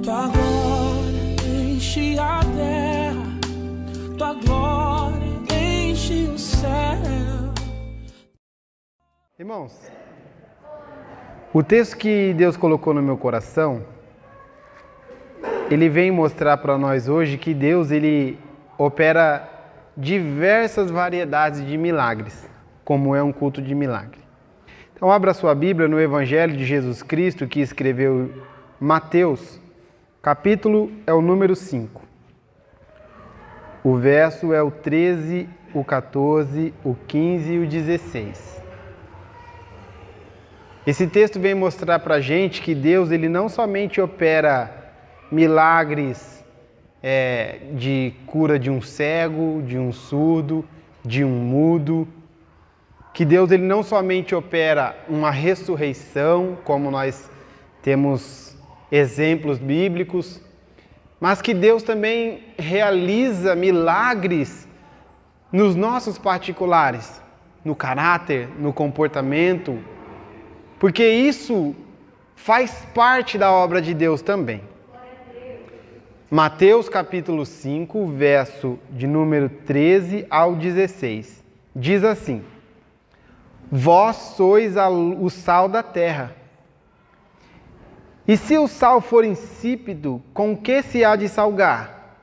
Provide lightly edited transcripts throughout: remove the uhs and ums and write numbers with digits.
Tua glória enche a terra, tua glória enche o céu. Irmãos, o texto que Deus colocou no meu coração, ele vem mostrar para nós hoje que Deus ele opera diversas variedades de milagres, como é um culto de milagre. Então abra sua Bíblia no Evangelho de Jesus Cristo, que escreveu Mateus, capítulo é o número 5. O verso é o 13, o 14, o 15 e o 16. Esse texto vem mostrar para a gente que Deus ele não somente opera milagres de cura de um cego, de um surdo, de um mudo, que Deus ele não somente opera uma ressurreição, como nós temos exemplos bíblicos, mas que Deus também realiza milagres nos nossos particulares, no caráter, no comportamento, porque isso faz parte da obra de Deus também. Mateus capítulo 5, verso de número 13 ao 16, diz assim: Vós sois o sal da terra. E se o sal for insípido, com que se há de salgar?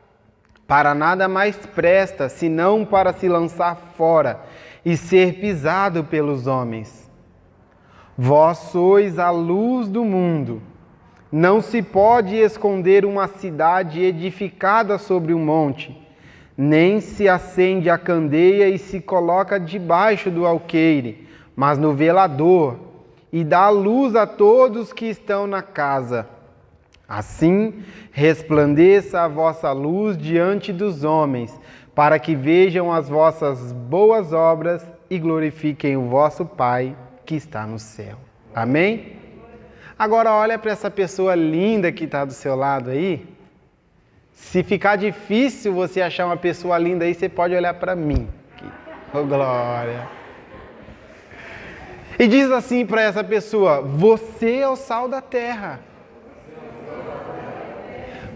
Para nada mais presta, senão para se lançar fora e ser pisado pelos homens. Vós sois a luz do mundo. Não se pode esconder uma cidade edificada sobre um monte, nem se acende a candeia e se coloca debaixo do alqueire, mas no velador, e dá luz a todos que estão na casa. Assim, resplandeça a vossa luz diante dos homens, para que vejam as vossas boas obras e glorifiquem o vosso Pai que está no céu. Amém? Agora olha para essa pessoa linda que está do seu lado aí. Se ficar difícil você achar uma pessoa linda aí, você pode olhar para mim. Oh, glória! E diz assim para essa pessoa: você é o sal da terra.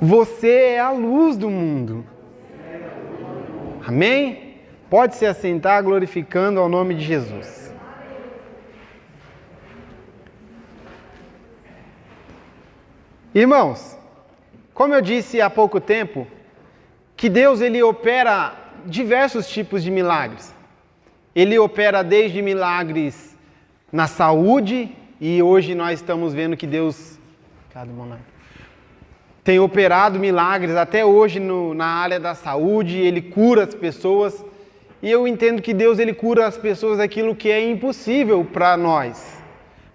Você é a luz do mundo. Amém? Pode se assentar glorificando ao nome de Jesus. Irmãos, como eu disse há pouco tempo, que Deus ele opera diversos tipos de milagres. Ele opera desde milagres na saúde, e hoje nós estamos vendo que Deus tem operado milagres até hoje na área da saúde, Ele cura as pessoas, e eu entendo que Deus ele cura as pessoas daquilo que é impossível para nós,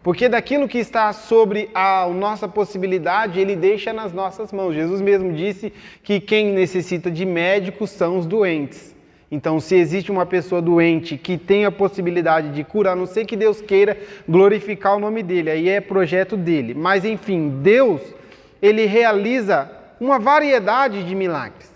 porque daquilo que está sobre a nossa possibilidade, Ele deixa nas nossas mãos. Jesus mesmo disse que quem necessita de médicos são os doentes. Então, se existe uma pessoa doente que tem a possibilidade de curar, a não ser que Deus queira glorificar o nome dele, aí é projeto dele. Mas, enfim, Deus, ele realiza uma variedade de milagres.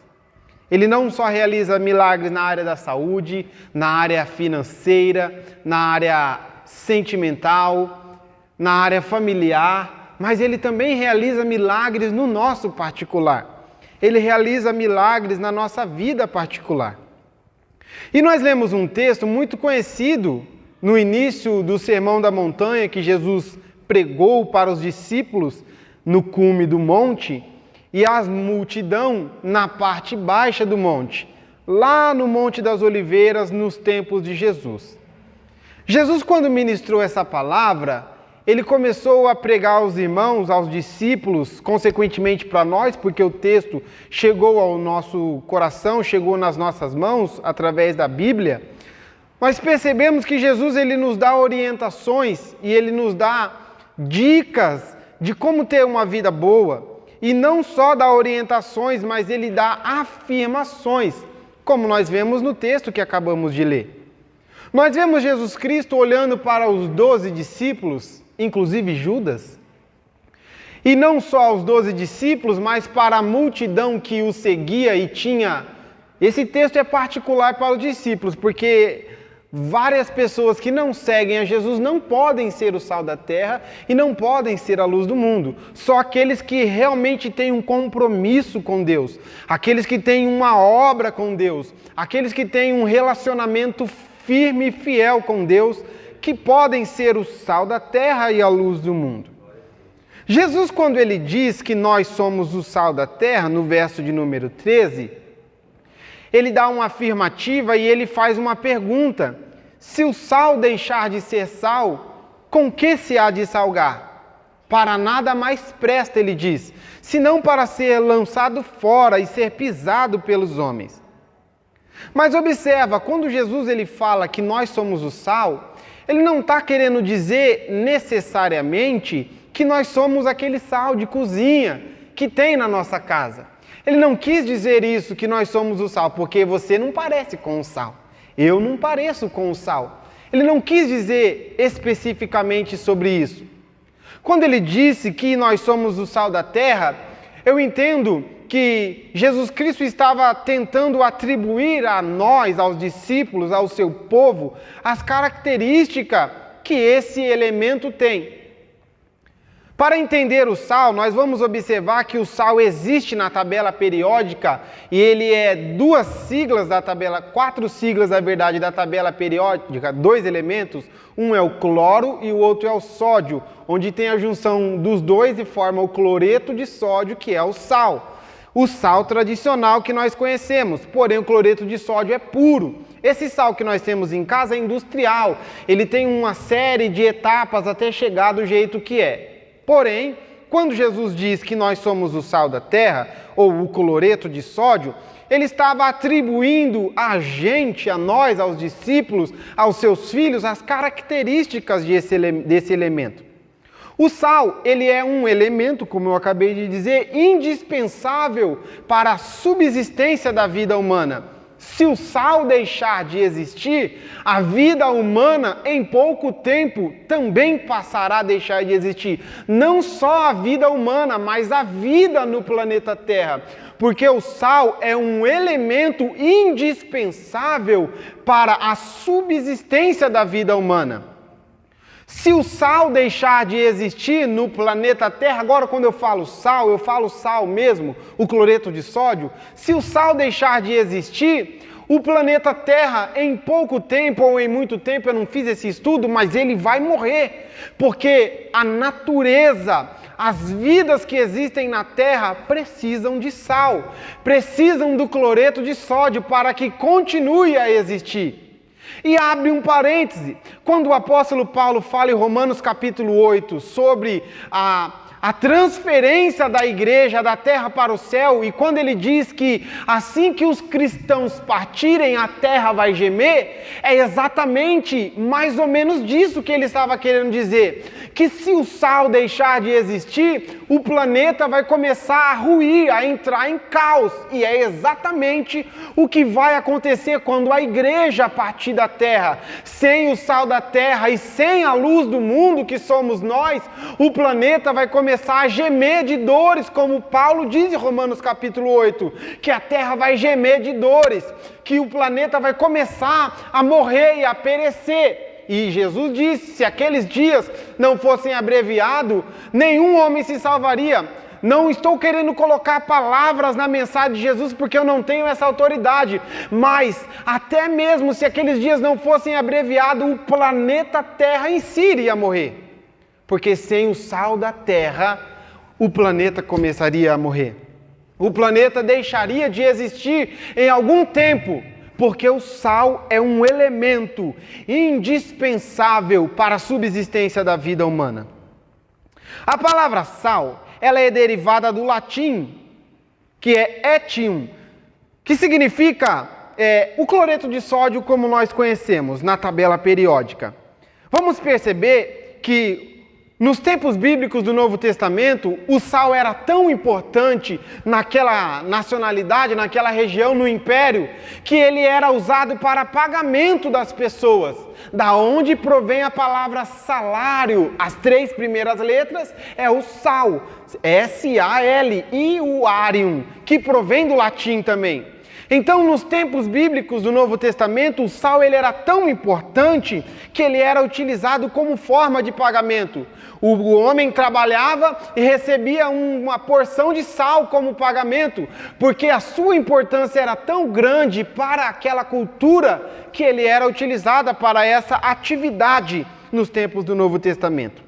Ele não só realiza milagres na área da saúde, na área financeira, na área sentimental, na área familiar, mas ele também realiza milagres no nosso particular. Ele realiza milagres na nossa vida particular. E nós lemos um texto muito conhecido no início do Sermão da Montanha, que Jesus pregou para os discípulos no cume do monte, e a multidão na parte baixa do monte, lá no Monte das Oliveiras, nos tempos de Jesus. Jesus, quando ministrou essa palavra, ele começou a pregar aos irmãos, aos discípulos, consequentemente para nós, porque o texto chegou ao nosso coração, chegou nas nossas mãos através da Bíblia. Nós percebemos que Jesus ele nos dá orientações e ele nos dá dicas de como ter uma vida boa. E não só dá orientações, mas ele dá afirmações, como nós vemos no texto que acabamos de ler. Nós vemos Jesus Cristo olhando para os 12 discípulos, inclusive Judas, e não só os 12 discípulos, mas para a multidão que o seguia e tinha. Esse texto é particular para os discípulos, porque várias pessoas que não seguem a Jesus não podem ser o sal da terra e não podem ser a luz do mundo. Só aqueles que realmente têm um compromisso com Deus, aqueles que têm uma obra com Deus, aqueles que têm um relacionamento firme e fiel com Deus, que podem ser o sal da terra e a luz do mundo. Jesus, quando ele diz que nós somos o sal da terra, no verso de número 13, ele dá uma afirmativa e ele faz uma pergunta: se o sal deixar de ser sal, com que se há de salgar? Para nada mais presta, ele diz, senão para ser lançado fora e ser pisado pelos homens. Mas observa, quando Jesus ele fala que nós somos o sal, ele não está querendo dizer necessariamente que nós somos aquele sal de cozinha que tem na nossa casa. Ele não quis dizer isso, que nós somos o sal, porque você não parece com o sal. Eu não pareço com o sal. Ele não quis dizer especificamente sobre isso. Quando ele disse que nós somos o sal da terra, eu entendo que Jesus Cristo estava tentando atribuir a nós, aos discípulos, ao seu povo, as características que esse elemento tem. Para entender o sal, nós vamos observar que o sal existe na tabela periódica e ele é 2 siglas da tabela, 4 siglas, na verdade, da tabela periódica, 2 elementos. Um é o cloro e o outro é o sódio, onde tem a junção dos dois e forma o cloreto de sódio, que é o sal. O sal tradicional que nós conhecemos, porém o cloreto de sódio é puro. Esse sal que nós temos em casa é industrial, ele tem uma série de etapas até chegar do jeito que é. Porém, quando Jesus diz que nós somos o sal da terra, ou o cloreto de sódio, ele estava atribuindo a gente, a nós, aos discípulos, aos seus filhos, as características desse elemento. O sal, ele é um elemento, como eu acabei de dizer, indispensável para a subsistência da vida humana. Se o sal deixar de existir, a vida humana em pouco tempo também passará a deixar de existir. Não só a vida humana, mas a vida no planeta Terra. Porque o sal é um elemento indispensável para a subsistência da vida humana. Se o sal deixar de existir no planeta Terra, agora quando eu falo sal mesmo, o cloreto de sódio, se o sal deixar de existir, o planeta Terra em pouco tempo ou em muito tempo, eu não fiz esse estudo, mas ele vai morrer, porque a natureza, as vidas que existem na Terra precisam de sal, precisam do cloreto de sódio para que continue a existir. E abre um parêntese, quando o apóstolo Paulo fala em Romanos capítulo 8 sobre a transferência da igreja da terra para o céu, e quando ele diz que assim que os cristãos partirem, a terra vai gemer, é exatamente mais ou menos disso que ele estava querendo dizer, que se o sal deixar de existir, o planeta vai começar a ruir, a entrar em caos, e é exatamente o que vai acontecer quando a igreja partir da terra. Sem o sal da terra e sem a luz do mundo que somos nós, o planeta vai começar a gemer de dores, como Paulo diz em Romanos capítulo 8, que a terra vai gemer de dores, que o planeta vai começar a morrer e a perecer. E Jesus disse, se aqueles dias não fossem abreviados, nenhum homem se salvaria. Não estou querendo colocar palavras na mensagem de Jesus, porque eu não tenho essa autoridade, mas até mesmo se aqueles dias não fossem abreviados, o planeta Terra em si iria morrer. Porque sem o sal da terra, o planeta começaria a morrer. O planeta deixaria de existir em algum tempo, porque o sal é um elemento indispensável para a subsistência da vida humana. A palavra sal, ela é derivada do latim, que é etium, que significa o cloreto de sódio como nós conhecemos na tabela periódica. Vamos perceber que nos tempos bíblicos do Novo Testamento, o sal era tão importante naquela nacionalidade, naquela região, no império, que ele era usado para pagamento das pessoas. Da onde provém a palavra salário? As 3 primeiras letras é o sal, S-A-L, e o arium, que provém do latim também. Então, nos tempos bíblicos do Novo Testamento, o sal ele era tão importante que ele era utilizado como forma de pagamento. O homem trabalhava e recebia uma porção de sal como pagamento, porque a sua importância era tão grande para aquela cultura que ele era utilizada para essa atividade nos tempos do Novo Testamento.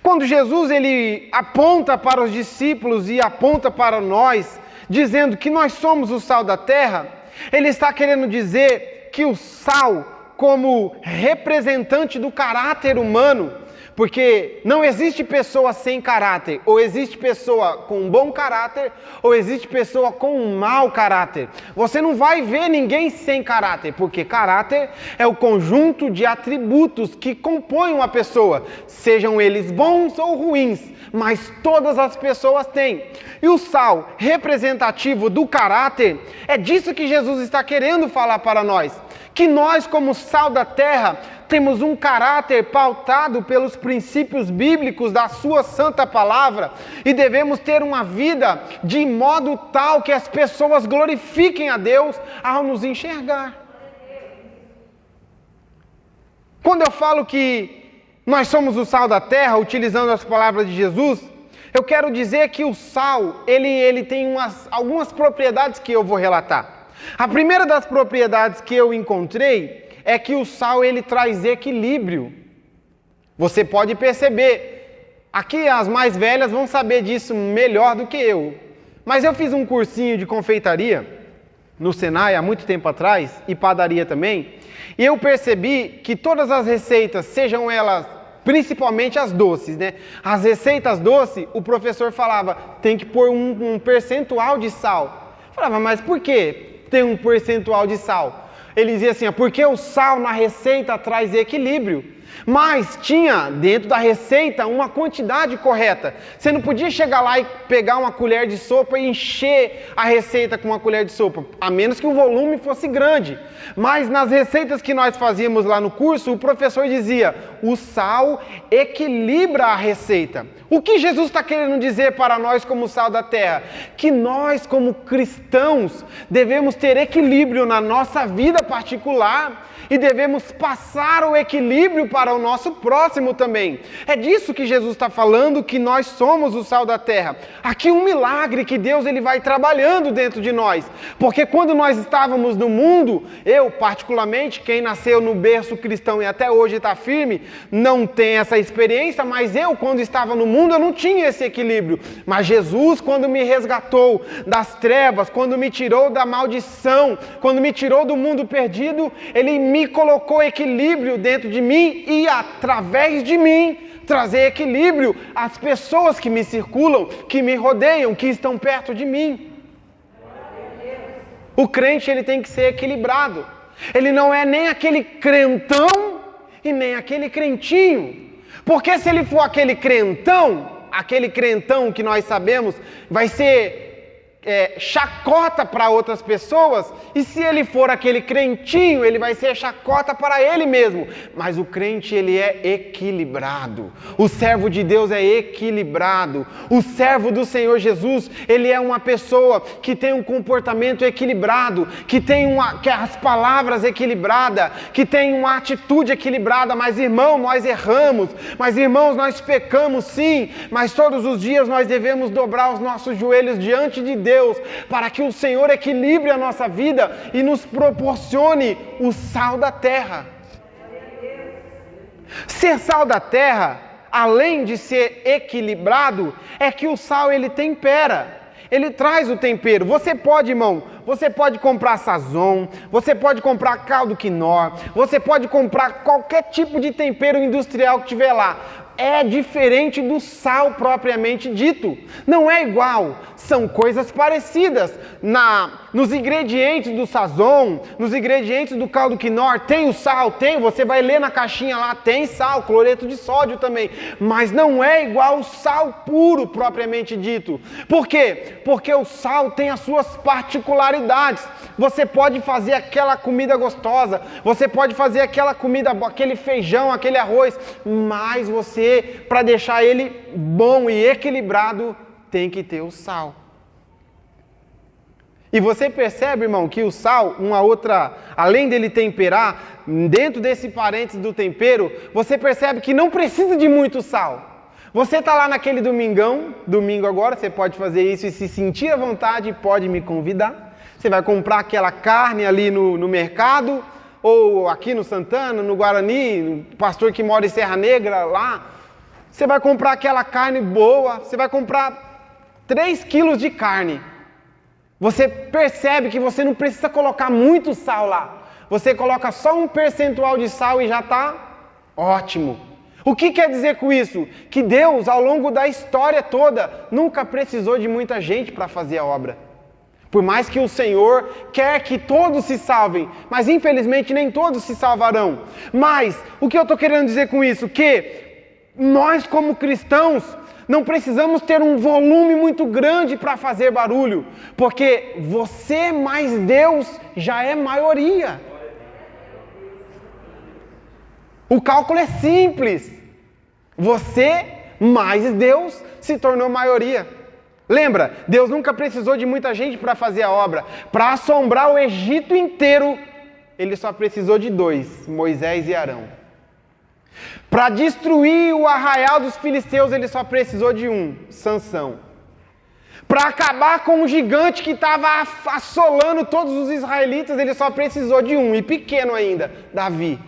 Quando Jesus ele aponta para os discípulos e aponta para nós, dizendo que nós somos o sal da terra, ele está querendo dizer que o sal, como representante do caráter humano, porque não existe pessoa sem caráter, ou existe pessoa com bom caráter, ou existe pessoa com um mau caráter. Você não vai ver ninguém sem caráter, porque caráter é o conjunto de atributos que compõem uma pessoa, sejam eles bons ou ruins, mas todas as pessoas têm. E o sal representativo do caráter, é disso que Jesus está querendo falar para nós. Que nós, como sal da terra, temos um caráter pautado pelos princípios bíblicos da sua santa palavra e devemos ter uma vida de modo tal que as pessoas glorifiquem a Deus ao nos enxergar. Quando eu falo que nós somos o sal da terra, utilizando as palavras de Jesus, eu quero dizer que o sal, ele tem algumas propriedades que eu vou relatar. A primeira das propriedades que eu encontrei é que o sal ele traz equilíbrio. Você pode perceber, aqui as mais velhas vão saber disso melhor do que eu, mas eu fiz um cursinho de confeitaria no Senai há muito tempo atrás, e padaria também, e eu percebi que todas as receitas, sejam elas principalmente as doces, né? As receitas doces, o professor falava, tem que pôr um percentual de sal. Eu falava, mas por quê? Tem um percentual de sal. Ele dizia assim, porque o sal na receita traz equilíbrio. Mas tinha dentro da receita uma quantidade correta. Você não podia chegar lá e pegar uma colher de sopa e encher a receita com uma colher de sopa, a menos que o volume fosse grande. Mas nas receitas que nós fazíamos lá no curso, o professor dizia, o sal equilibra a receita. O que Jesus está querendo dizer para nós como sal da terra? Que nós como cristãos devemos ter equilíbrio na nossa vida particular e devemos passar o equilíbrio para o nosso próximo também. É disso que Jesus está falando, que nós somos o sal da terra. Aqui um milagre que Deus ele vai trabalhando dentro de nós. Porque quando nós estávamos no mundo, eu particularmente, quem nasceu no berço cristão e até hoje está firme, não tem essa experiência, mas eu quando estava no mundo eu não tinha esse equilíbrio. Mas Jesus quando me resgatou das trevas, quando me tirou da maldição, quando me tirou do mundo perdido, Ele me colocou equilíbrio dentro de mim e através de mim trazer equilíbrio às pessoas que me circulam, que me rodeiam, que estão perto de mim. O crente ele tem que ser equilibrado. Ele não é nem aquele crentão e nem aquele crentinho. Porque se ele for aquele crentão que nós sabemos vai ser chacota para outras pessoas, e se ele for aquele crentinho, ele vai ser chacota para ele mesmo. Mas o crente ele é equilibrado, o servo de Deus é equilibrado, o servo do Senhor Jesus, ele é uma pessoa que tem um comportamento equilibrado, que tem as palavras equilibradas, que tem uma atitude equilibrada. Mas irmão, nós erramos, mas irmãos, nós pecamos sim, mas todos os dias nós devemos dobrar os nossos joelhos diante de Deus, para que o Senhor equilibre a nossa vida e nos proporcione o sal da terra. Ser sal da terra, além de ser equilibrado, é que o sal ele tempera. Ele traz o tempero. Você pode, irmão, você pode comprar sazon, você pode comprar caldo quinó, você pode comprar qualquer tipo de tempero industrial que tiver lá. É diferente do sal propriamente dito. Não é igual, são coisas parecidas. Nos ingredientes do sazon, nos ingredientes do caldo quinó, tem o sal, tem, você vai ler na caixinha lá, tem sal, cloreto de sódio também. Mas não é igual o sal puro propriamente dito. Por quê? Porque o sal tem as suas particularidades. Você pode fazer aquela comida gostosa, você pode fazer aquela comida, aquele feijão, aquele arroz, mas você, para deixar ele bom e equilibrado, tem que ter o sal. E você percebe, irmão, que o sal, além dele temperar, dentro desse parênteses do tempero, você percebe que não precisa de muito sal. Você está lá naquele domingo agora, você pode fazer isso e se sentir à vontade, pode me convidar. Você vai comprar aquela carne ali no mercado, ou aqui no Santana, no Guarani, o pastor que mora em Serra Negra lá. Você vai comprar aquela carne boa, você vai comprar 3 quilos de carne. Você percebe que você não precisa colocar muito sal lá. Você coloca só um percentual de sal e já está ótimo. O que quer dizer com isso? Que Deus, ao longo da história toda, nunca precisou de muita gente para fazer a obra. Por mais que o Senhor quer que todos se salvem, mas infelizmente nem todos se salvarão. Mas, o que eu estou querendo dizer com isso? Que nós como cristãos, não precisamos ter um volume muito grande para fazer barulho, porque você mais Deus já é maioria. O cálculo é simples. Você mais Deus se tornou maioria. Lembra, Deus nunca precisou de muita gente para fazer a obra. Para assombrar o Egito inteiro, Ele só precisou de 2, Moisés e Arão. Para destruir o arraial dos filisteus, ele só precisou de 1, Sansão. Para acabar com o gigante que estava assolando todos os israelitas, ele só precisou de 1, e pequeno ainda, Davi.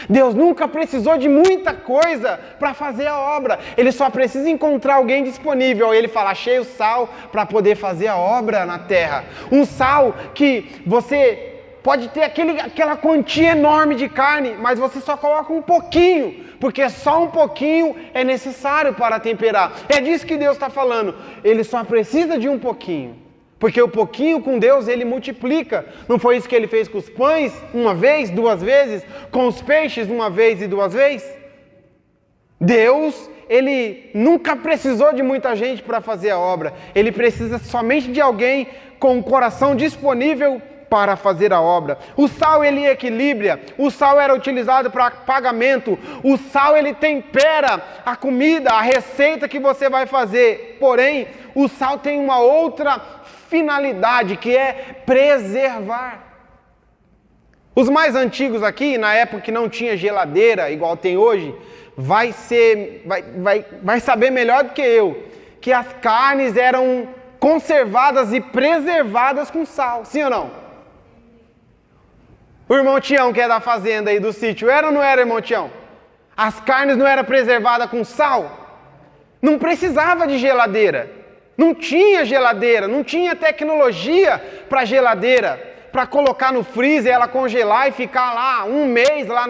Deus nunca precisou de muita coisa para fazer a obra. Ele só precisa encontrar alguém disponível. Ele fala, achei o sal para poder fazer a obra na terra. Um sal que você pode ter aquela quantia enorme de carne, mas você só coloca um pouquinho, porque só um pouquinho é necessário para temperar. É disso que Deus está falando. Ele só precisa de um pouquinho, porque o pouquinho com Deus ele multiplica. Não foi isso que ele fez com os pães, 1 vez, 2 vezes, com os peixes 1 vez e 2 vezes? Deus, ele nunca precisou de muita gente para fazer a obra. Ele precisa somente de alguém com o coração disponível para fazer a obra. O sal ele equilibra, o sal era utilizado para pagamento, o sal ele tempera a comida, a receita que você vai fazer. Porém, o sal tem uma outra finalidade, que é preservar. Os mais antigos aqui, na época que não tinha geladeira igual tem hoje, vai saber melhor do que eu, que as carnes eram conservadas e preservadas com sal, sim ou não? O irmão Tião, que é da fazenda aí do sítio, era ou não era, irmão Tião? As carnes não eram preservadas com sal? Não precisava de geladeira. Não tinha geladeira, não tinha tecnologia para geladeira, para colocar no freezer, ela congelar e ficar lá 1 mês lá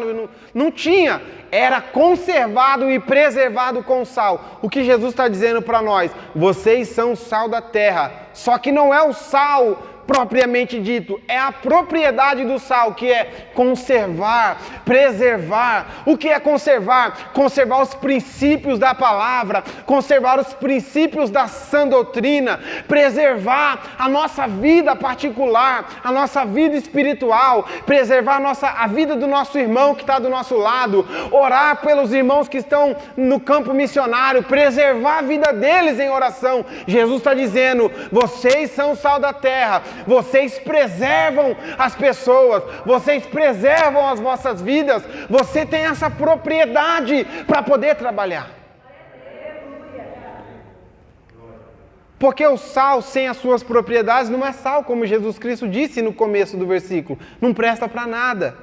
não tinha. Era conservado e preservado com sal. O que Jesus está dizendo para nós? Vocês são o sal da terra. Só que não é o sal propriamente dito, é a propriedade do sal, que é conservar, preservar. O que é conservar? Conservar os princípios da palavra, conservar os princípios da sã doutrina, preservar a nossa vida particular, a nossa vida espiritual, preservar a vida do nosso irmão que está do nosso lado, orar pelos irmãos que estão no campo missionário, preservar a vida deles em oração. Jesus está dizendo, vocês são o sal da terra, vocês preservam as pessoas, vocês preservam as vossas vidas, você tem essa propriedade para poder trabalhar. Porque o sal sem as suas propriedades não é sal, como Jesus Cristo disse no começo do versículo, não presta para nada.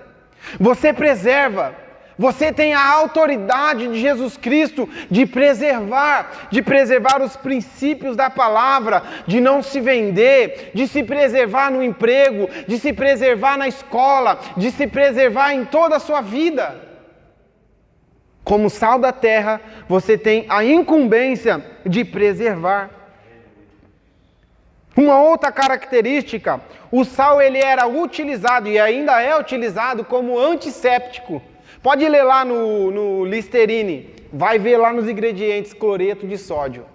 Você preserva. Você tem a autoridade de Jesus Cristo de preservar os princípios da palavra, de não se vender, de se preservar no emprego, de se preservar na escola, de se preservar em toda a sua vida. Como sal da terra, você tem a incumbência de preservar. Uma outra característica, o sal ele era utilizado e ainda é utilizado como antisséptico. Pode ler lá no Listerine, vai ver lá nos ingredientes cloreto de sódio.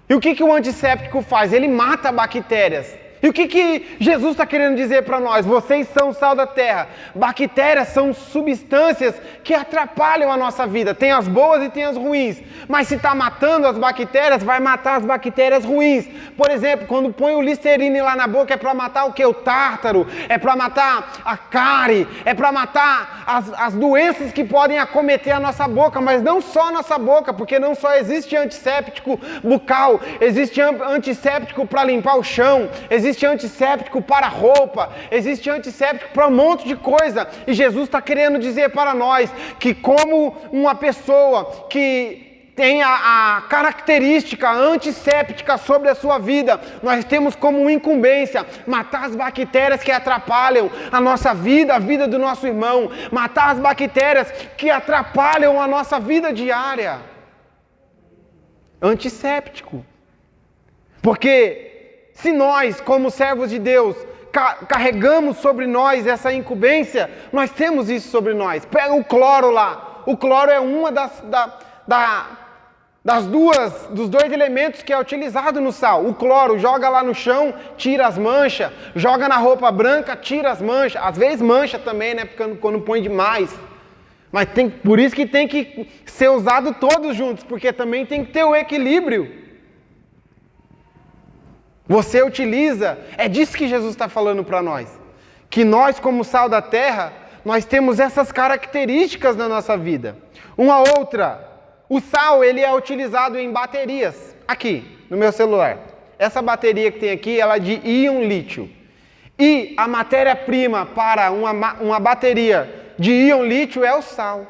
E o que o antisséptico faz? Ele mata bactérias. E o que Jesus está querendo dizer para nós? Vocês são o sal da terra. Bactérias são substâncias que atrapalham a nossa vida. Tem as boas e tem as ruins. Mas se está matando as bactérias, vai matar as bactérias ruins. Por exemplo, quando põe o Listerine lá na boca, é para matar o quê? O tártaro. É para matar a cárie. É para matar as doenças que podem acometer a nossa boca. Mas não só a nossa boca, porque não só existe antisséptico bucal. Existe antisséptico para limpar o chão. Existe antisséptico para roupa, existe antisséptico para um monte de coisa. E Jesus está querendo dizer para nós que como uma pessoa que tem a característica antisséptica sobre a sua vida, nós temos como incumbência matar as bactérias que atrapalham a nossa vida, a vida do nosso irmão, matar as bactérias que atrapalham a nossa vida diária. Antisséptico. Porque se nós, como servos de Deus, carregamos sobre nós essa incumbência, nós temos isso sobre nós. Pega o cloro lá. O cloro é uma dos dois elementos que é utilizado no sal. O cloro joga lá no chão, tira as manchas. Joga na roupa branca, tira as manchas. Às vezes mancha também, né? Porque quando põe demais. Mas por isso que tem que ser usado todos juntos, porque também tem que ter o equilíbrio. Você utiliza, é disso que Jesus está falando para nós. Que nós, como sal da terra, nós temos essas características na nossa vida. Uma outra, o sal ele é utilizado em baterias. Aqui, no meu celular. Essa bateria que tem aqui, ela é de íon lítio. E a matéria-prima para uma bateria de íon lítio é o sal.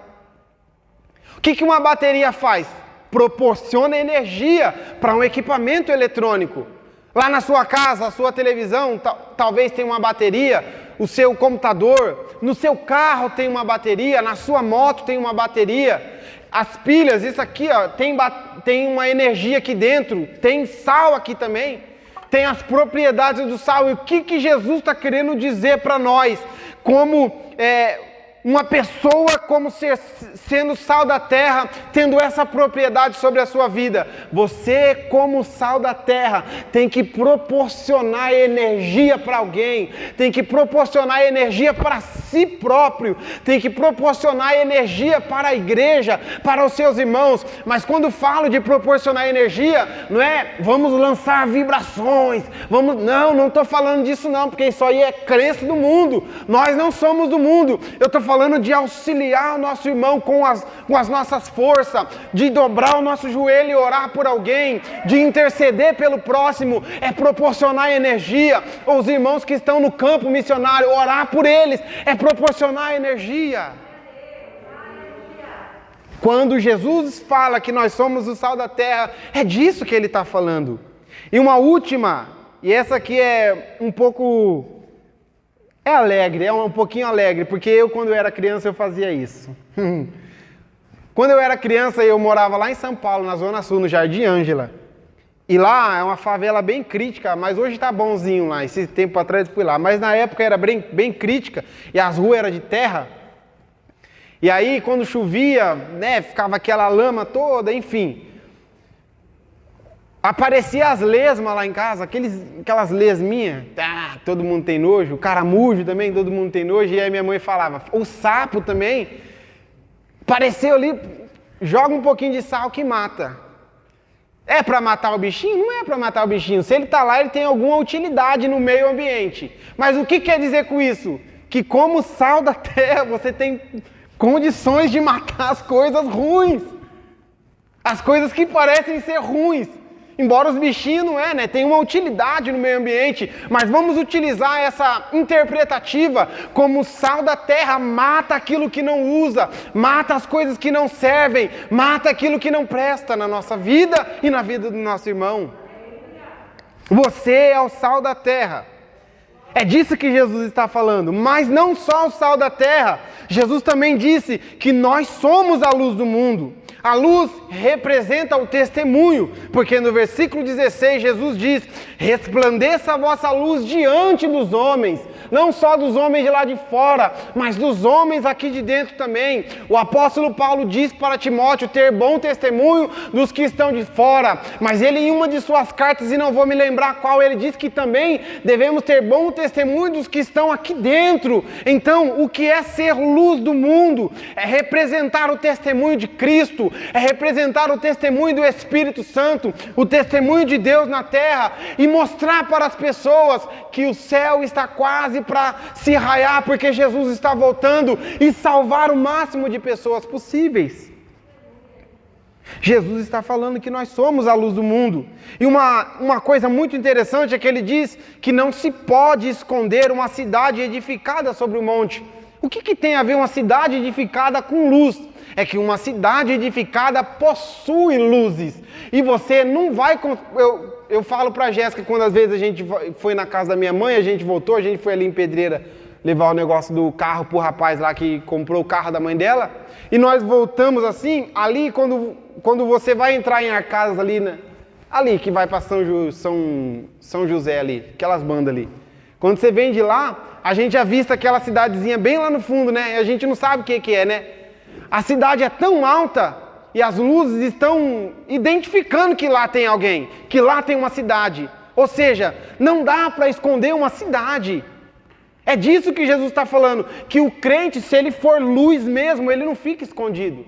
O que uma bateria faz? Proporciona energia para um equipamento eletrônico. Lá na sua casa, a sua televisão talvez tenha uma bateria, o seu computador, no seu carro tem uma bateria, na sua moto tem uma bateria. As pilhas, isso aqui ó, tem uma energia aqui dentro, tem sal aqui também, tem as propriedades do sal. E o que Jesus está querendo dizer para nós, como uma pessoa como sendo sal da terra, tendo essa propriedade sobre a sua vida? Você, como sal da terra, tem que proporcionar energia para alguém, tem que proporcionar energia para si próprio, tem que proporcionar energia para a igreja, para os seus irmãos. Mas quando falo de proporcionar energia, não é vamos lançar vibrações, não estou falando disso não, porque isso aí é crença do mundo. Nós não somos do mundo. Eu estou falando de auxiliar o nosso irmão com as nossas forças, de dobrar o nosso joelho e orar por alguém, de interceder pelo próximo, é proporcionar energia. Os irmãos que estão no campo missionário, orar por eles, é proporcionar energia. Quando Jesus fala que nós somos o sal da terra, é disso que ele está falando. E uma última, e essa aqui é um pouco... É alegre, é um pouquinho alegre, porque quando eu era criança, eu fazia isso. Quando eu era criança, eu morava lá em São Paulo, na Zona Sul, no Jardim Ângela. E lá é uma favela bem crítica, mas hoje tá bonzinho lá. Esse tempo atrás eu fui lá, mas na época era bem crítica, e as ruas eram de terra. E aí, quando chovia, né, ficava aquela lama toda, enfim... Aparecia as lesmas lá em casa, aquelas lesminhas, todo mundo tem nojo, o caramujo também, todo mundo tem nojo, e aí minha mãe falava, o sapo também, apareceu ali, joga um pouquinho de sal que mata. É para matar o bichinho? Não é para matar o bichinho, se ele está lá, ele tem alguma utilidade no meio ambiente. Mas o que quer dizer com isso? Que como sal da terra, você tem condições de matar as coisas ruins, as coisas que parecem ser ruins. Embora os bichinhos não né? Tem uma utilidade no meio ambiente, mas vamos utilizar essa interpretativa como sal da terra mata aquilo que não usa, mata as coisas que não servem, mata aquilo que não presta na nossa vida e na vida do nosso irmão. Você é o sal da terra. É disso que Jesus está falando, mas não só o sal da terra. Jesus também disse que nós somos a luz do mundo. A luz representa o testemunho, porque no versículo 16 Jesus diz, resplandeça a vossa luz diante dos homens, não só dos homens de lá de fora, mas dos homens aqui de dentro também. O apóstolo Paulo diz para Timóteo ter bom testemunho dos que estão de fora, mas ele em uma de suas cartas, e não vou me lembrar qual, ele diz que também devemos ter bom testemunho dos que estão aqui dentro. Então, o que é ser luz do mundo? É representar o testemunho de Cristo, é representar o testemunho do Espírito Santo, o testemunho de Deus na terra, e mostrar para as pessoas que o céu está quase para se raiar, porque Jesus está voltando, e salvar o máximo de pessoas possíveis. Jesus está falando que nós somos a luz do mundo. E uma coisa muito interessante é que ele diz que não se pode esconder uma cidade edificada sobre o monte. O que tem a ver uma cidade edificada com luz? É que uma cidade edificada possui luzes. E você não vai... Eu falo para a Jéssica, quando às vezes a gente foi na casa da minha mãe, a gente voltou, a gente foi ali em Pedreira levar o negócio do carro pro rapaz lá que comprou o carro da mãe dela. E nós voltamos assim, ali quando você vai entrar em Arcasas ali, né? Ali que vai para São José ali, aquelas bandas ali. Quando você vem de lá, a gente avista aquela cidadezinha bem lá no fundo, né? E a gente não sabe o que é, né? A cidade é tão alta e as luzes estão identificando que lá tem alguém, que lá tem uma cidade. Ou seja, não dá para esconder uma cidade. É disso que Jesus está falando, que o crente, se ele for luz mesmo, ele não fica escondido.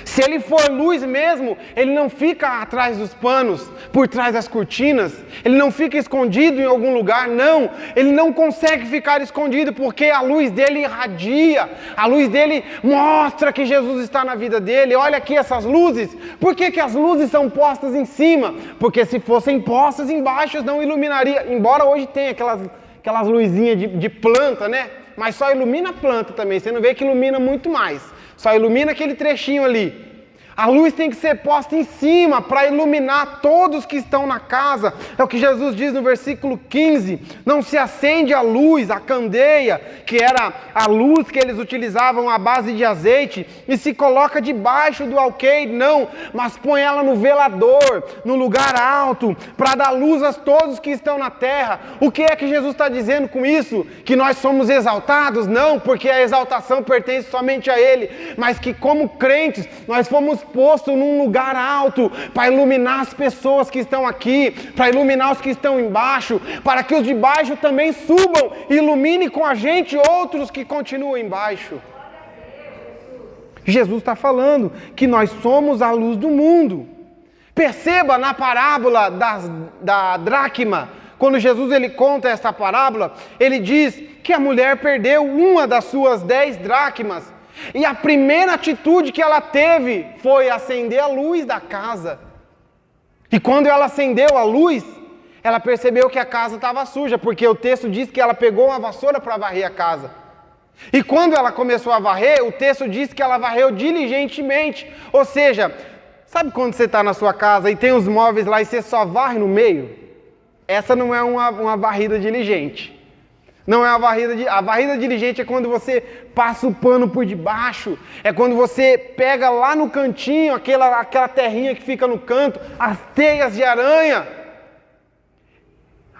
Se ele for luz mesmo, ele não fica atrás dos panos, por trás das cortinas, ele não fica escondido em algum lugar, não. Ele não consegue ficar escondido, porque a luz dele irradia, a luz dele mostra que Jesus está na vida dele. Olha aqui essas luzes. Por que as luzes são postas em cima? Porque se fossem postas embaixo não iluminaria, embora hoje tenha aquelas luzinhas de planta, né? Mas só ilumina a planta também, você não vê que ilumina muito mais. Só ilumina aquele trechinho ali. A luz tem que ser posta em cima para iluminar todos que estão na casa. É o que Jesus diz no versículo 15. Não se acende a luz, a candeia, que era a luz que eles utilizavam à base de azeite, e se coloca debaixo do alqueire, não, mas põe ela no velador, no lugar alto, para dar luz a todos que estão na terra. O que é que Jesus está dizendo com isso? Que nós somos exaltados? Não, porque a exaltação pertence somente a Ele, mas que como crentes, nós fomos posto num lugar alto para iluminar as pessoas que estão aqui, para iluminar os que estão embaixo, para que os de baixo também subam e ilumine com a gente outros que continuam embaixo. Jesus está falando que nós somos a luz do mundo. Perceba na parábola da dracma, quando Jesus ele conta essa parábola, ele diz que a mulher perdeu uma das suas 10 dracmas. E a primeira atitude que ela teve foi acender a luz da casa. E quando ela acendeu a luz, ela percebeu que a casa estava suja, porque o texto diz que ela pegou uma vassoura para varrer a casa. E quando ela começou a varrer, o texto diz que ela varreu diligentemente. Ou seja, sabe quando você está na sua casa e tem os móveis lá e você só varre no meio? Essa não é uma varrida diligente. Não é a varrida diligente é quando você passa o pano por debaixo, é quando você pega lá no cantinho, aquela terrinha que fica no canto, as teias de aranha.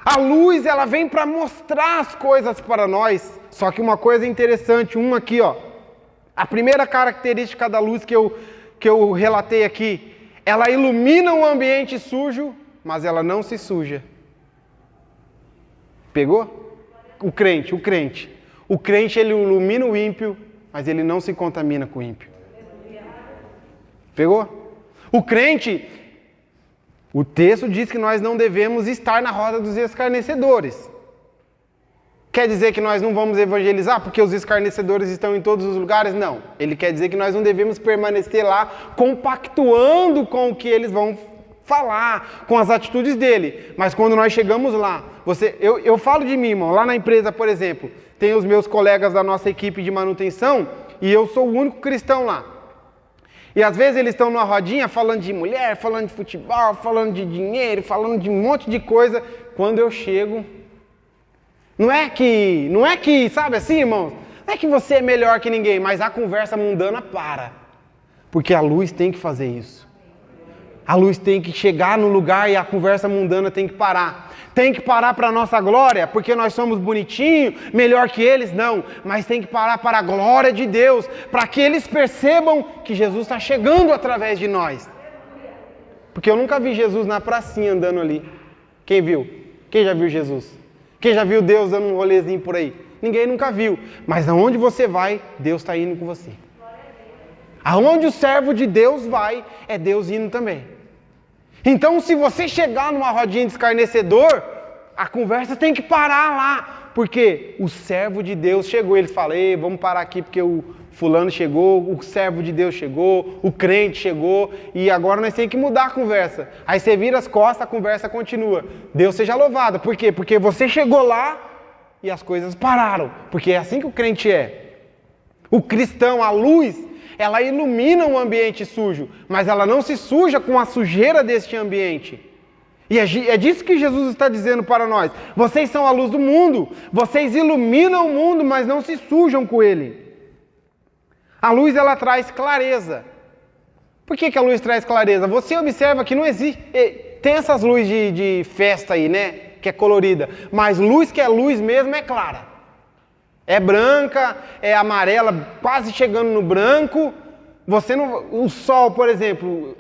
A luz, ela vem para mostrar as coisas para nós. Só que uma coisa interessante, uma aqui, ó. A primeira característica da luz que eu relatei aqui, ela ilumina um ambiente sujo, mas ela não se suja. Pegou? O crente ele ilumina o ímpio, mas ele não se contamina com o ímpio. Pegou? O crente, o texto diz que nós não devemos estar na roda dos escarnecedores. Quer dizer que nós não vamos evangelizar porque os escarnecedores estão em todos os lugares? Não. Ele quer dizer que nós não devemos permanecer lá compactuando com o que eles vão falar, com as atitudes dele. Mas quando nós chegamos lá, eu falo de mim, irmão, lá na empresa, por exemplo, tem os meus colegas da nossa equipe de manutenção e eu sou o único cristão lá. E às vezes eles estão numa rodinha falando de mulher, falando de futebol, falando de dinheiro, falando de um monte de coisa. Quando eu chego, não é que, sabe assim, irmão, não é que você é melhor que ninguém, mas a conversa mundana para. Porque a luz tem que fazer isso. A luz tem que chegar no lugar e a conversa mundana tem que parar. Tem que parar para a nossa glória, porque nós somos bonitinhos, melhor que eles, não. Mas tem que parar para a glória de Deus, para que eles percebam que Jesus está chegando através de nós. Porque eu nunca vi Jesus na pracinha andando ali. Quem viu? Quem já viu Jesus? Quem já viu Deus dando um rolezinho por aí? Ninguém nunca viu. Mas aonde você vai, Deus está indo com você. Aonde o servo de Deus vai, é Deus indo também. Então, se você chegar numa rodinha de escarnecedor, a conversa tem que parar lá, porque o servo de Deus chegou. Eles falam, ei, vamos parar aqui porque o fulano chegou, o servo de Deus chegou, o crente chegou, e agora nós temos que mudar a conversa. Aí você vira as costas, a conversa continua. Deus seja louvado. Por quê? Porque você chegou lá e as coisas pararam, porque é assim que o crente é. O cristão, a luz, ela ilumina um ambiente sujo, mas ela não se suja com a sujeira deste ambiente. E é disso que Jesus está dizendo para nós. Vocês são a luz do mundo, vocês iluminam o mundo, mas não se sujam com ele. A luz, ela traz clareza. Por que a luz traz clareza? Você observa que não existe... Tem essas luzes de festa aí, né? Que é colorida. Mas luz que é luz mesmo é clara. É branca, é amarela, quase chegando no branco. O sol, por exemplo,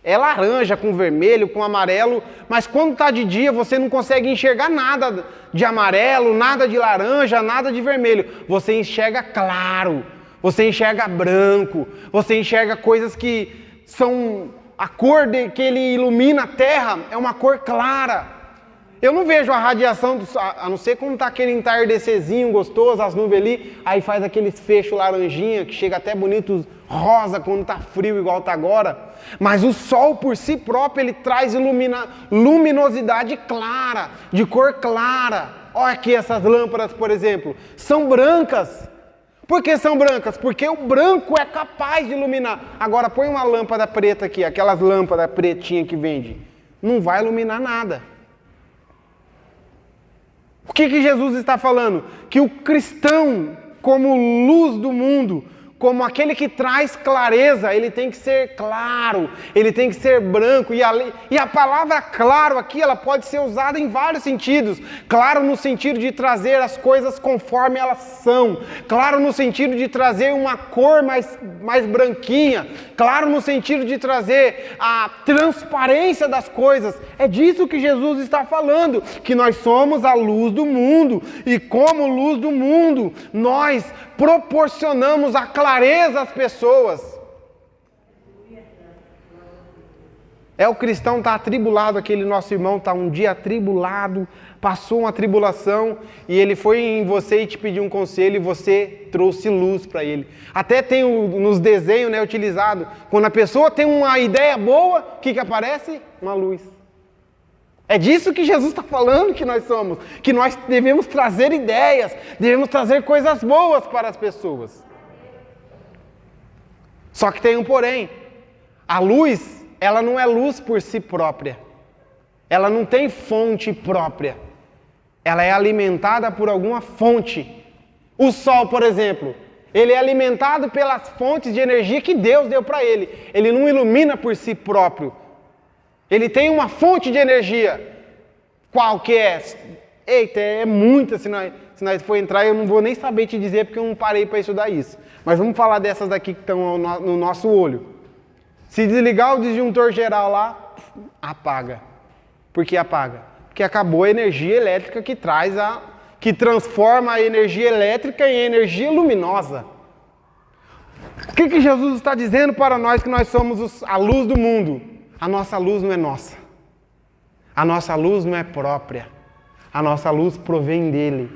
é laranja com vermelho, com amarelo, mas quando está de dia você não consegue enxergar nada de amarelo, nada de laranja, nada de vermelho. Você enxerga claro, você enxerga branco, você enxerga coisas que são... A cor que ele ilumina a terra é uma cor clara. Eu não vejo a radiação, a não ser quando está aquele entardecerzinho gostoso, as nuvens ali, aí faz aqueles fechos laranjinha, que chega até bonito rosa quando está frio igual está agora. Mas o sol por si próprio, ele traz luminosidade clara, de cor clara. Olha aqui essas lâmpadas, por exemplo, são brancas. Por que são brancas? Porque o branco é capaz de iluminar. Agora põe uma lâmpada preta aqui, aquelas lâmpadas pretinhas que vende. Não vai iluminar nada. O que Jesus está falando? Que o cristão, como luz do mundo, como aquele que traz clareza, ele tem que ser claro, ele tem que ser branco. E a palavra claro aqui, ela pode ser usada em vários sentidos. Claro no sentido de trazer as coisas conforme elas são. Claro no sentido de trazer uma cor mais branquinha. Claro no sentido de trazer a transparência das coisas. É disso que Jesus está falando, que nós somos a luz do mundo. E como luz do mundo, nós proporcionamos a clareza às pessoas. O cristão está atribulado, aquele nosso irmão está um dia atribulado, passou uma tribulação e ele foi em você e te pediu um conselho e você trouxe luz para ele. Até tem nos desenhos, né, utilizado, quando a pessoa tem uma ideia boa, o que aparece? Uma luz. É disso que Jesus está falando que nós somos, que nós devemos trazer ideias, devemos trazer coisas boas para as pessoas. Só que tem um porém, a luz, ela não é luz por si própria, ela não tem fonte própria, ela é alimentada por alguma fonte. O sol, por exemplo, ele é alimentado pelas fontes de energia que Deus deu para ele, ele não ilumina por si próprio. Ele tem uma fonte de energia. Qual que é? Eita, é muita. Se nós for entrar, eu não vou nem saber te dizer, porque eu não parei para estudar isso. Mas vamos falar dessas daqui que estão no nosso olho. Se desligar o disjuntor geral lá, apaga. Por que apaga? Porque acabou a energia elétrica que transforma a energia elétrica em energia luminosa. O que Jesus está dizendo para nós que nós somos a luz do mundo? A nossa luz não é nossa. A nossa luz não é própria. A nossa luz provém dele.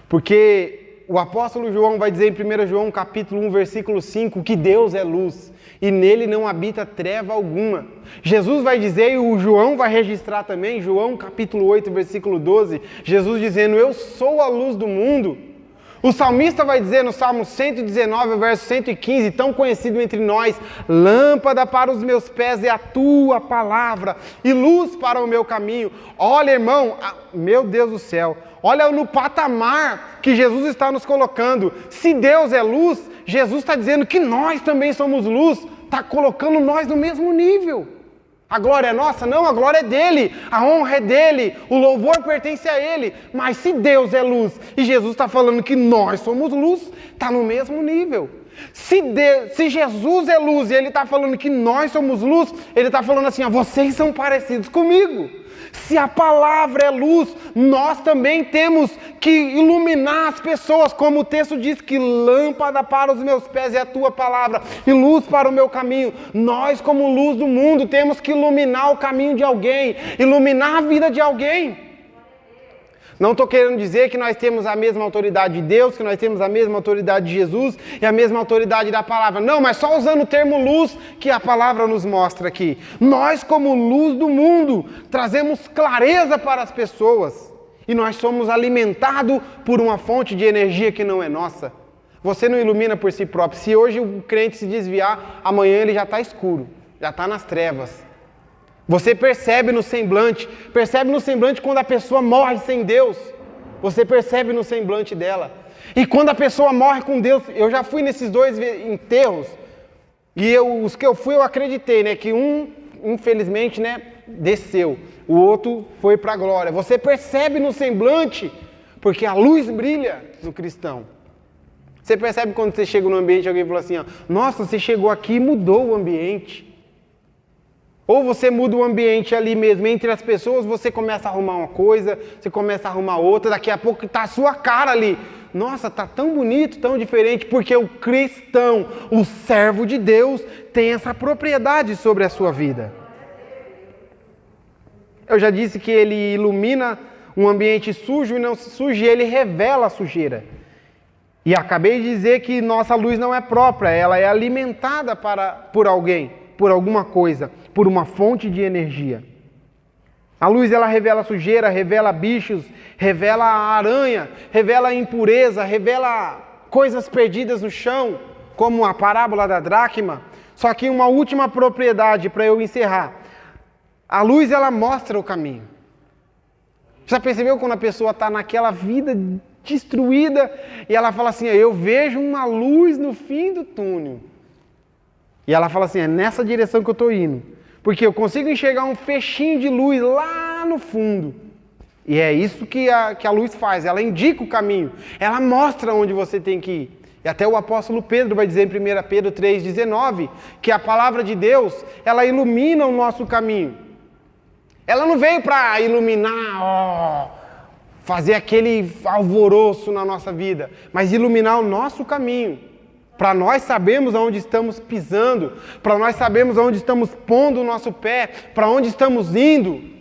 Porque o apóstolo João vai dizer em 1 João capítulo 1, versículo 5, que Deus é luz e nele não habita treva alguma. Jesus vai dizer, e o João vai registrar também, João capítulo 8, versículo 12, Jesus dizendo, eu sou a luz do mundo. O salmista vai dizer no Salmo 119, verso 115, tão conhecido entre nós, lâmpada para os meus pés é a tua palavra e luz para o meu caminho. Olha, irmão, meu Deus do céu, olha no patamar que Jesus está nos colocando. Se Deus é luz, Jesus está dizendo que nós também somos luz está colocando nós no mesmo nível. A glória é nossa? Não, a glória é dele, a honra é dele, o louvor pertence a ele. Mas se Deus é luz e Jesus está falando que nós somos luz, está no mesmo nível. Se Jesus é luz e ele está falando que nós somos luz, ele está falando assim, vocês são parecidos comigo. Se a palavra é luz, nós também temos que iluminar as pessoas, como o texto diz que lâmpada para os meus pés é a tua palavra e luz para o meu caminho. Nós, como luz do mundo, temos que iluminar o caminho de alguém, iluminar a vida de alguém. Não estou querendo dizer que nós temos a mesma autoridade de Deus, que nós temos a mesma autoridade de Jesus e a mesma autoridade da palavra. Não, mas só usando o termo luz que a palavra nos mostra aqui. Nós, como luz do mundo, trazemos clareza para as pessoas. E nós somos alimentados por uma fonte de energia que não é nossa. Você não ilumina por si próprio. Se hoje o crente se desviar, amanhã ele já está escuro, já está nas trevas. Você percebe no semblante quando a pessoa morre sem Deus. Você percebe no semblante dela. E quando a pessoa morre com Deus, eu já fui nesses 2 enterros, e os que eu fui eu acreditei, né, que um, infelizmente, né, desceu, o outro foi para a glória. Você percebe no semblante, porque a luz brilha no cristão. Você percebe quando você chega no ambiente e alguém fala assim, nossa, você chegou aqui e mudou o ambiente. Ou você muda o ambiente ali mesmo, entre as pessoas, você começa a arrumar uma coisa, você começa a arrumar outra, daqui a pouco está a sua cara ali. Nossa, está tão bonito, tão diferente, porque o cristão, o servo de Deus, tem essa propriedade sobre a sua vida. Eu já disse que ele ilumina um ambiente sujo e não se suja, e ele revela a sujeira. E acabei de dizer que nossa luz não é própria, ela é alimentada por alguém, por alguma coisa, por uma fonte de energia. A luz, ela revela sujeira, revela bichos, revela a aranha, revela a impureza, revela coisas perdidas no chão, como a parábola da dracma. Só que uma última propriedade para eu encerrar. A luz, ela mostra o caminho. Já percebeu quando a pessoa está naquela vida destruída e ela fala assim, eu vejo uma luz no fim do túnel. E ela fala assim, é nessa direção que eu estou indo. Porque eu consigo enxergar um fechinho de luz lá no fundo. E é isso que a luz faz, ela indica o caminho. Ela mostra onde você tem que ir. E até o apóstolo Pedro vai dizer em 1 Pedro 3,19, que a palavra de Deus, ela ilumina o nosso caminho. Ela não veio para iluminar, fazer aquele alvoroço na nossa vida, mas iluminar o nosso caminho. Para nós sabermos aonde estamos pisando, para nós sabermos aonde estamos pondo o nosso pé, para onde estamos indo.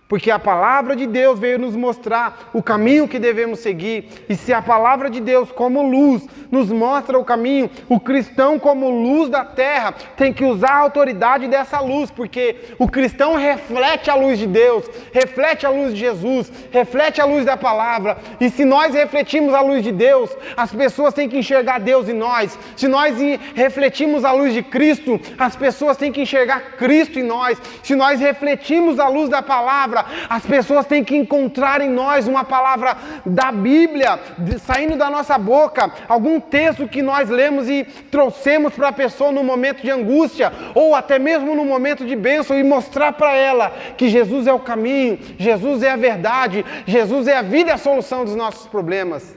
Porque a palavra de Deus veio nos mostrar o caminho que devemos seguir. E se a palavra de Deus, como luz, nos mostra o caminho, o cristão, como luz da terra, tem que usar a autoridade dessa luz, porque o cristão reflete a luz de Deus, reflete a luz de Jesus, reflete a luz da palavra. E se nós refletimos a luz de Deus, as pessoas têm que enxergar Deus em nós. Se nós refletimos a luz de Cristo, as pessoas têm que enxergar Cristo em nós. Se nós refletimos a luz da palavra, as pessoas têm que encontrar em nós uma palavra da Bíblia, saindo da nossa boca, algum texto que nós lemos e trouxemos para a pessoa no momento de angústia, ou até mesmo no momento de bênção, e mostrar para ela que Jesus é o caminho, Jesus é a verdade, Jesus é a vida e a solução dos nossos problemas.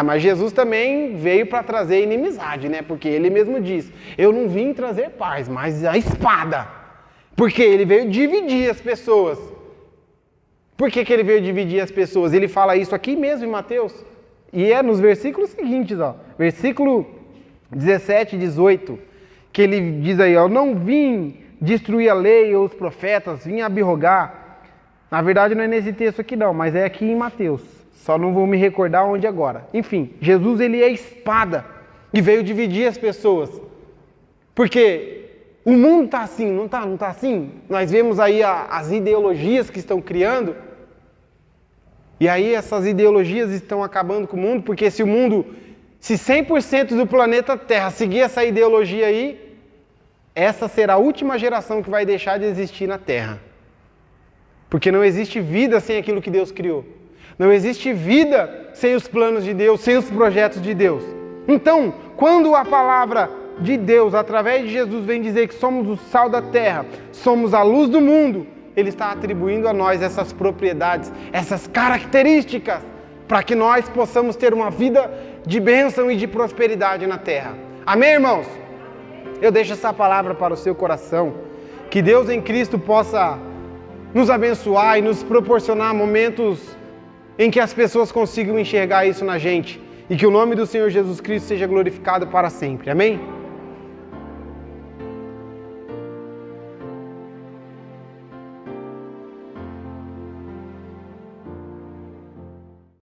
Mas Jesus também veio para trazer inimizade, né? Porque ele mesmo diz, eu não vim trazer paz, mas a espada. Porque ele veio dividir as pessoas. Por que ele veio dividir as pessoas? Ele fala isso aqui mesmo em Mateus. E é nos versículos seguintes, versículo 17 e 18, que ele diz aí, eu não vim destruir a lei ou os profetas, vim abrogar. Na verdade não é nesse texto aqui não, mas é aqui em Mateus. Só não vou me recordar onde agora. Enfim, Jesus, ele é espada e veio dividir as pessoas. Porque o mundo está assim, não está assim? Nós vemos aí as ideologias que estão criando, e aí essas ideologias estão acabando com o mundo, porque se 100% do planeta Terra seguir essa ideologia aí, essa será a última geração que vai deixar de existir na Terra. Porque não existe vida sem aquilo que Deus criou. Não existe vida sem os planos de Deus, sem os projetos de Deus. Então, quando a palavra de Deus, através de Jesus, vem dizer que somos o sal da terra, somos a luz do mundo, Ele está atribuindo a nós essas propriedades, essas características, para que nós possamos ter uma vida de bênção e de prosperidade na terra. Amém, irmãos? Eu deixo essa palavra para o seu coração. Que Deus em Cristo possa nos abençoar e nos proporcionar momentos em que as pessoas consigam enxergar isso na gente. E que o nome do Senhor Jesus Cristo seja glorificado para sempre. Amém?